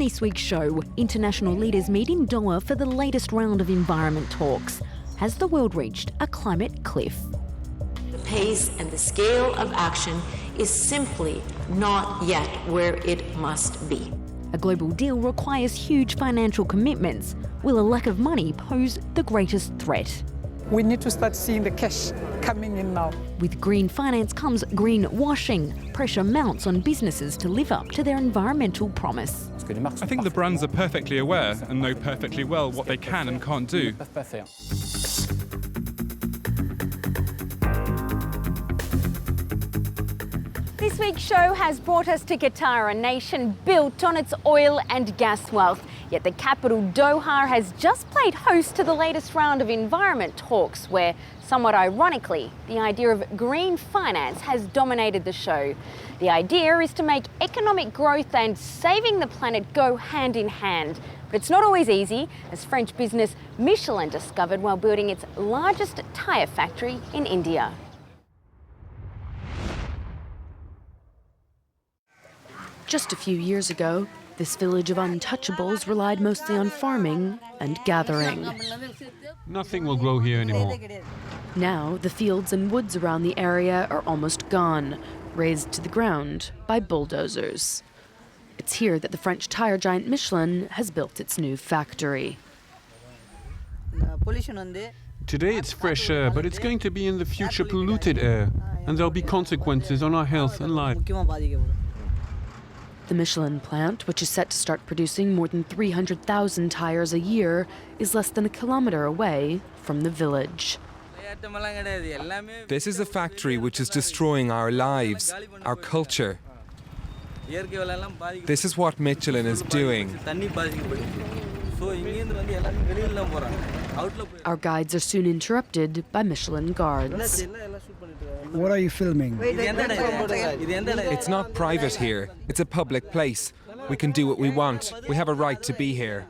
this week's show, international leaders meet in Doha for the latest round of environment talks. Has the world reached a climate cliff? The pace and the scale of action is simply not yet where it must be. A global deal requires huge financial commitments. Will a lack of money pose the greatest threat? We need to start seeing the cash coming in now. With green finance comes green washing. Pressure mounts on businesses to live up to their environmental promise. I think the brands are perfectly aware and know perfectly well what they can and can't do. This week's show has brought us to Qatar, a nation built on its oil and gas wealth. Yet the capital, Doha, has just played host to the latest round of environment talks where, somewhat ironically, the idea of green finance has dominated the show. The idea is to make economic growth and saving the planet go hand in hand. But it's not always easy, as French business Michelin discovered while building its largest tyre factory in India. Just a few years ago, this village of untouchables relied mostly on farming and gathering. Nothing will grow here anymore. Now, the fields and woods around the area are almost gone, razed to the ground by bulldozers. It's here that the French tire giant Michelin has built its new factory. Today it's fresh air, but it's going to be in the future polluted air, and there'll be consequences on our health and life. The Michelin plant, which is set to start producing more than 300,000 tires a year, is less than a kilometre away from the village. This is a factory which is destroying our lives, our culture. This is what Michelin is doing. Our guides are soon interrupted by Michelin guards. What are you filming? It's not private here. It's a public place. We can do what we want. We have a right to be here.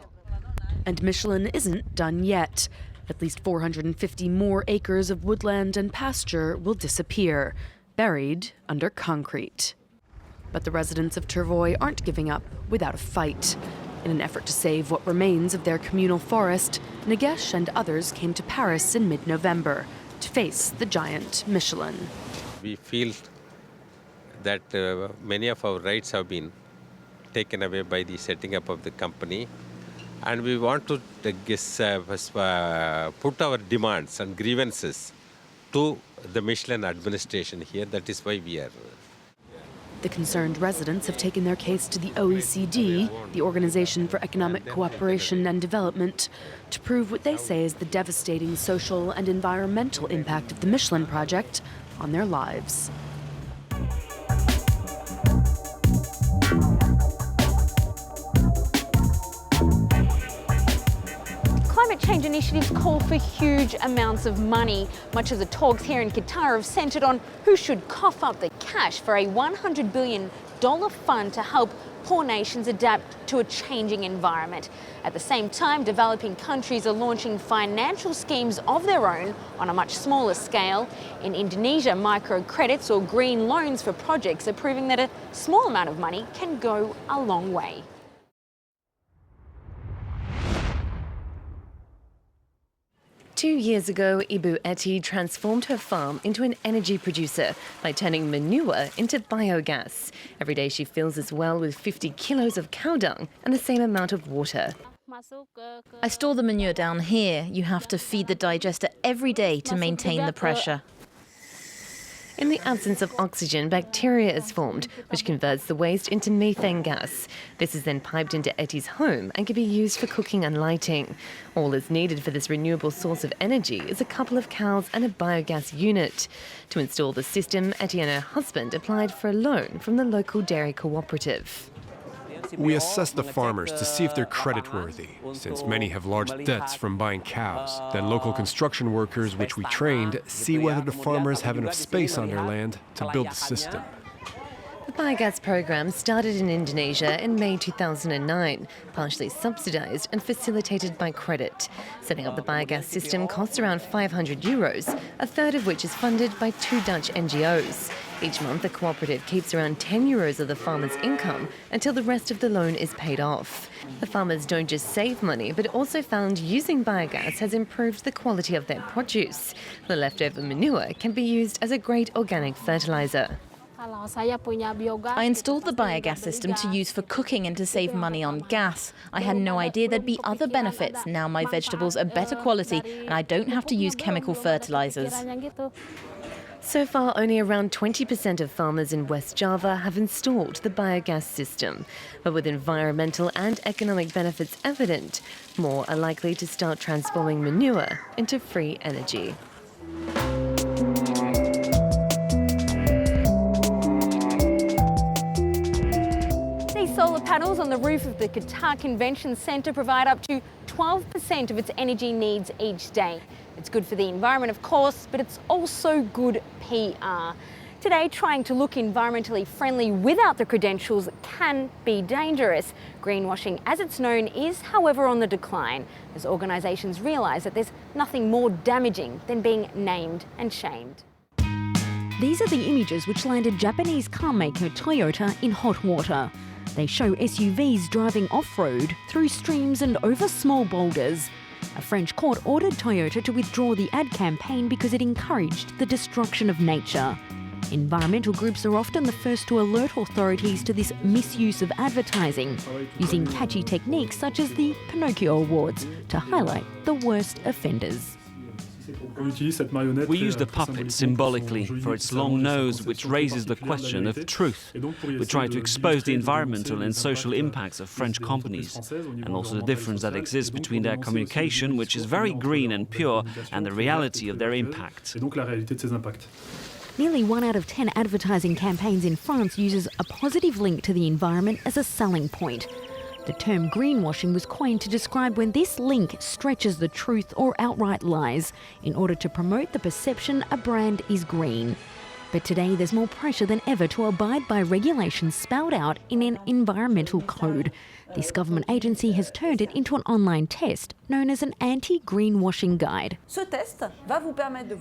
And Michelin isn't done yet. At least 450 more acres of woodland and pasture will disappear, buried under concrete. But the residents of Thervoy aren't giving up without a fight. In an effort to save what remains of their communal forest, NAGESH and others came to Paris in mid-November to face the giant Michelin. We feel that many of our rights have been taken away by the setting up of the company, and we want to put our demands and grievances to the Michelin administration here. That is why we are. The concerned residents have taken their case to the OECD, the Organization for Economic Cooperation and Development, to prove what they say is the devastating social and environmental impact of the Michelin project on their lives. Climate change initiatives call for huge amounts of money. Much of the talks here in Qatar have centred on who should cough up the cash for a $100 billion fund to help poor nations adapt to a changing environment. At the same time, developing countries are launching financial schemes of their own on a much smaller scale. In Indonesia, microcredits or green loans for projects are proving that a small amount of money can go a long way. Two years ago, Ibu Eti transformed her farm into an energy producer by turning manure into biogas. Every day she fills this well with 50 kilos of cow dung and the same amount of water. I store the manure down here. You have to feed the digester every day to maintain the pressure. In the absence of oxygen, bacteria is formed, which converts the waste into methane gas. This is then piped into Eti's home and can be used for cooking and lighting. All that's needed for this renewable source of energy is a couple of cows and a biogas unit. To install the system, Eti and her husband applied for a loan from the local dairy cooperative. We assess the farmers to see if they're creditworthy, since many have large debts from buying cows. Then local construction workers, which we trained, see whether the farmers have enough space on their land to build the system. The biogas program started in Indonesia in May 2009, partially subsidized and facilitated by credit. Setting up the biogas system costs around €500, a third of which is funded by 2 Dutch NGOs. Each month, the cooperative keeps around €10 of the farmer's income until the rest of the loan is paid off. The farmers don't just save money, but also found using biogas has improved the quality of their produce. The leftover manure can be used as a great organic fertilizer. I installed the biogas system to use for cooking and to save money on gas. I had no idea there'd be other benefits. Now my vegetables are better quality and I don't have to use chemical fertilizers. So far, only around 20% of farmers in West Java have installed the biogas system. But with environmental and economic benefits evident, more are likely to start transforming manure into free energy. These solar panels on the roof of the Qatar Convention Centre provide up to 12% of its energy needs each day. It's good for the environment, of course, but it's also good PR. Today, trying to look environmentally friendly without the credentials can be dangerous. Greenwashing, as it's known, is, however, on the decline, as organisations realise that there's nothing more damaging than being named and shamed. These are the images which landed Japanese car maker Toyota in hot water. They show SUVs driving off-road through streams and over small boulders. A French court ordered Toyota to withdraw the ad campaign because it encouraged the destruction of nature. Environmental groups are often the first to alert authorities to this misuse of advertising, using catchy techniques such as the Pinocchio Awards to highlight the worst offenders. We use the puppet symbolically for its long nose, which raises the question of truth. We try to expose the environmental and social impacts of French companies, and also the difference that exists between their communication, which is very green and pure, and the reality of their impact. Nearly 1 out of 10 advertising campaigns in France uses a positive link to the environment as a selling point. The term greenwashing was coined to describe when this link stretches the truth or outright lies in order to promote the perception a brand is green. But today there's more pressure than ever to abide by regulations spelled out in an environmental code. This government agency has turned it into an online test known as an anti-greenwashing guide.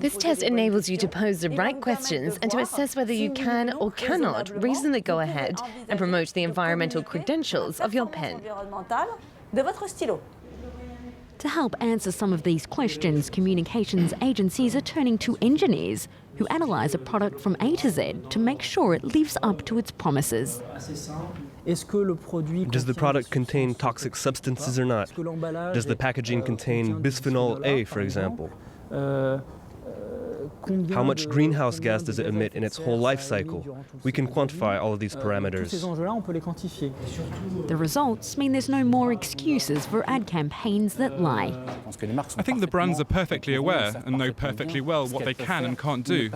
This test enables you to pose the right questions and to assess whether you can or cannot reasonably go ahead and promote the environmental credentials of your pen. To help answer some of these questions, communications agencies are turning to engineers who analyse a product from A to Z to make sure it lives up to its promises. Does the product contain toxic substances or not? Does the packaging contain bisphenol A, for example? How much greenhouse gas does it emit in its whole life cycle? We can quantify all of these parameters. The results mean there's no more excuses for ad campaigns that lie. I think the brands are perfectly aware and know perfectly well what they can and can't do.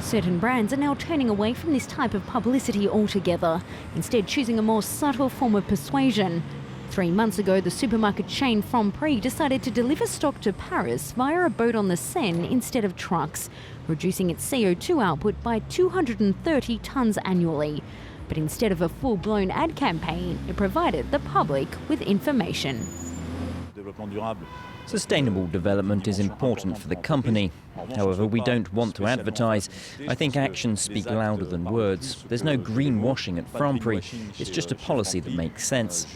Certain brands are now turning away from this type of publicity altogether, instead choosing a more subtle form of persuasion. 3 months ago, the supermarket chain Franprix decided to deliver stock to Paris via a boat on the Seine instead of trucks, reducing its CO2 output by 230 tonnes annually. But instead of a full-blown ad campaign, it provided the public with information. Sustainable development is important for the company. However, we don't want to advertise. I think actions speak louder than words. There's no greenwashing at Franprix. It's just a policy that makes sense.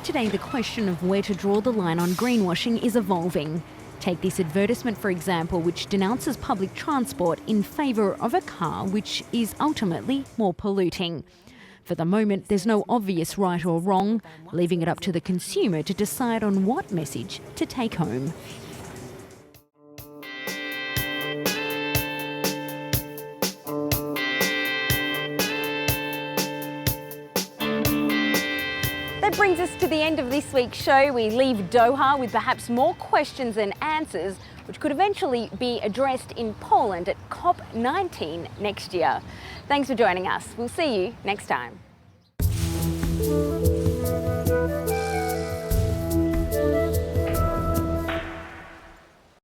Today, the question of where to draw the line on greenwashing is evolving. Take this advertisement, for example, which denounces public transport in favour of a car which is ultimately more polluting. For the moment, there's no obvious right or wrong, leaving it up to the consumer to decide on what message to take home. That brings us to the end of this week's show. We leave Doha with perhaps more questions than answers, which could eventually be addressed in Poland at COP19 next year. Thanks for joining us. We'll see you next time.